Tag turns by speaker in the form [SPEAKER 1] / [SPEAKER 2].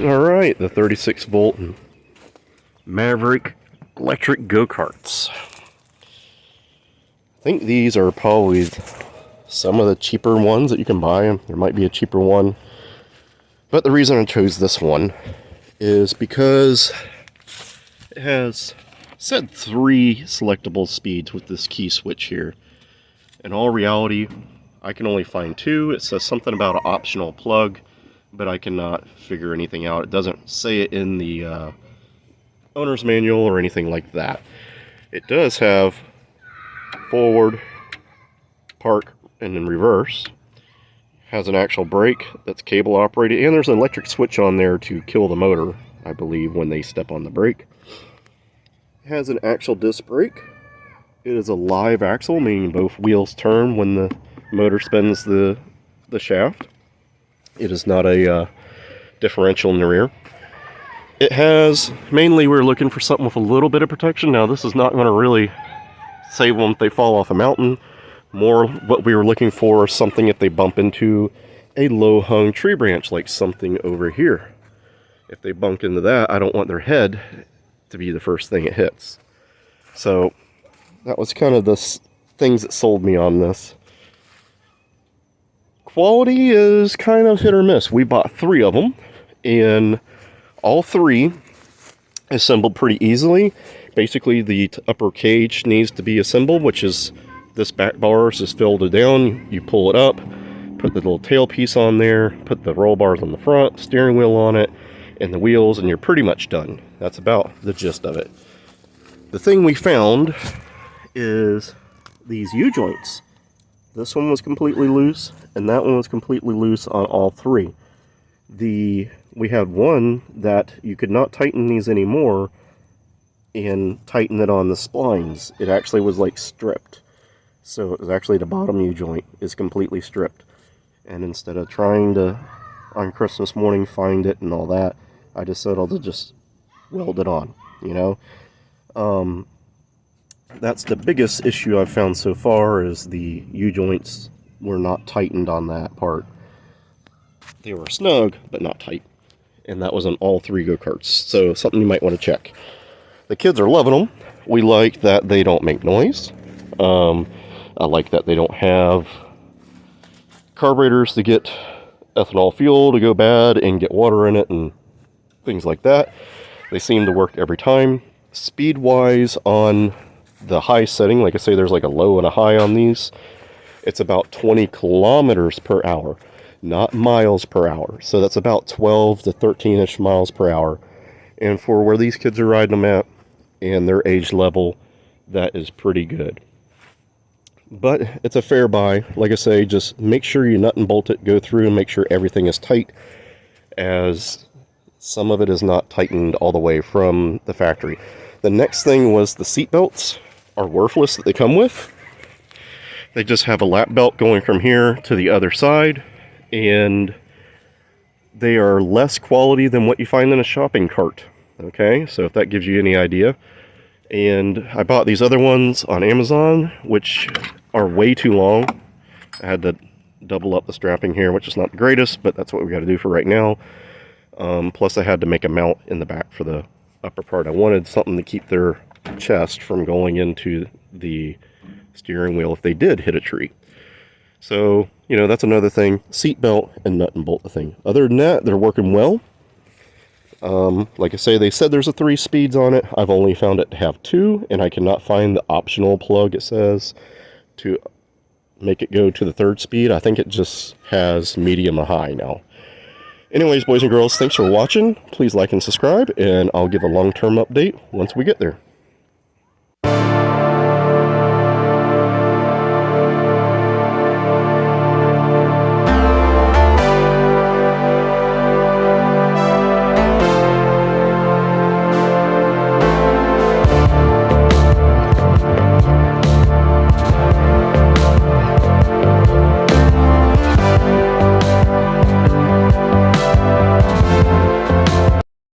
[SPEAKER 1] Alright, the 36 volt Maverick electric go-karts. I think these are probably some of the cheaper ones that you can buy. There might be a cheaper one. But the reason I chose this one is because it has set 3 selectable speeds with this key switch here. In all reality, I can only find 2. It says something about an optional plug, but I cannot figure anything out. It doesn't say it in the owner's manual or anything like that. It does have forward, park, and then reverse. Has an actual brake that's cable operated, and there's an electric switch on there to kill the motor, I believe, when they step on the brake. It has an actual disc brake. It is a live axle, meaning both wheels turn when the motor spins the shaft. It is not a differential in the rear. It has, mainly we're looking for something with a little bit of protection. Now this is not going to really save them if they fall off a mountain. More what we were looking for is something if they bump into a low hung tree branch, like something over here. If they bump into that, I don't want their head to be the first thing it hits. So that was kind of the things that sold me on this. Quality is kind of hit or miss. We bought 3 of them, and all 3 assembled pretty easily. Basically, the upper cage needs to be assembled, which is this back bars is filled down. You pull it up, put the little tail piece on there, put the roll bars on the front, steering wheel on it, and the wheels, and you're pretty much done. That's about the gist of it. The thing we found is these U-joints. This one was completely loose, and that one was completely loose on all 3. We had one that you could not tighten these anymore and tighten it on the splines. It actually was like stripped. So it was actually the bottom U-joint is completely stripped. And instead of trying to, on Christmas morning, find it and all that, I decided to just weld it on, you know. That's the biggest issue I've found so far, is the U-joints were not tightened on that part. They were snug, but not tight. And that was on all 3 go-karts. So something you might want to check. The kids are loving them. We like that they don't make noise. I like that they don't have carburetors to get ethanol fuel to go bad and get water in it and things like that. They seem to work every time. Speed-wise, on the high setting, like I say, there's like a low and a high on these. It's about 20 kilometers per hour, not miles per hour. So that's about 12 to 13-ish miles per hour. And for where these kids are riding them at and their age level, that is pretty good. But it's a fair buy. Like I say, just make sure you nut and bolt it, go through and make sure everything is tight, as some of it is not tightened all the way from the factory. The next thing was the seat belts are worthless that they come with. They just have a lap belt going from here to the other side, and they are less quality than what you find in a shopping cart. Okay, so if that gives you any idea. And I bought these other ones on Amazon, which are way too long. I had to double up the strapping here, which is not the greatest, but that's what we got to do for right now. Plus I had to make a mount in the back for the upper part. I wanted something to keep their chest from going into the steering wheel if they did hit a tree. So, you know, that's another thing. Seat belt and nut and bolt the thing. Other than that, they're working well. Like I say, they said there's a 3 speeds on it. I've only found it to have 2, and I cannot find the optional plug, it says, to make it go to the 3rd speed. I think it just has medium or high now. Anyways, boys and girls, thanks for watching. Please like and subscribe, and I'll give a long-term update once we get there.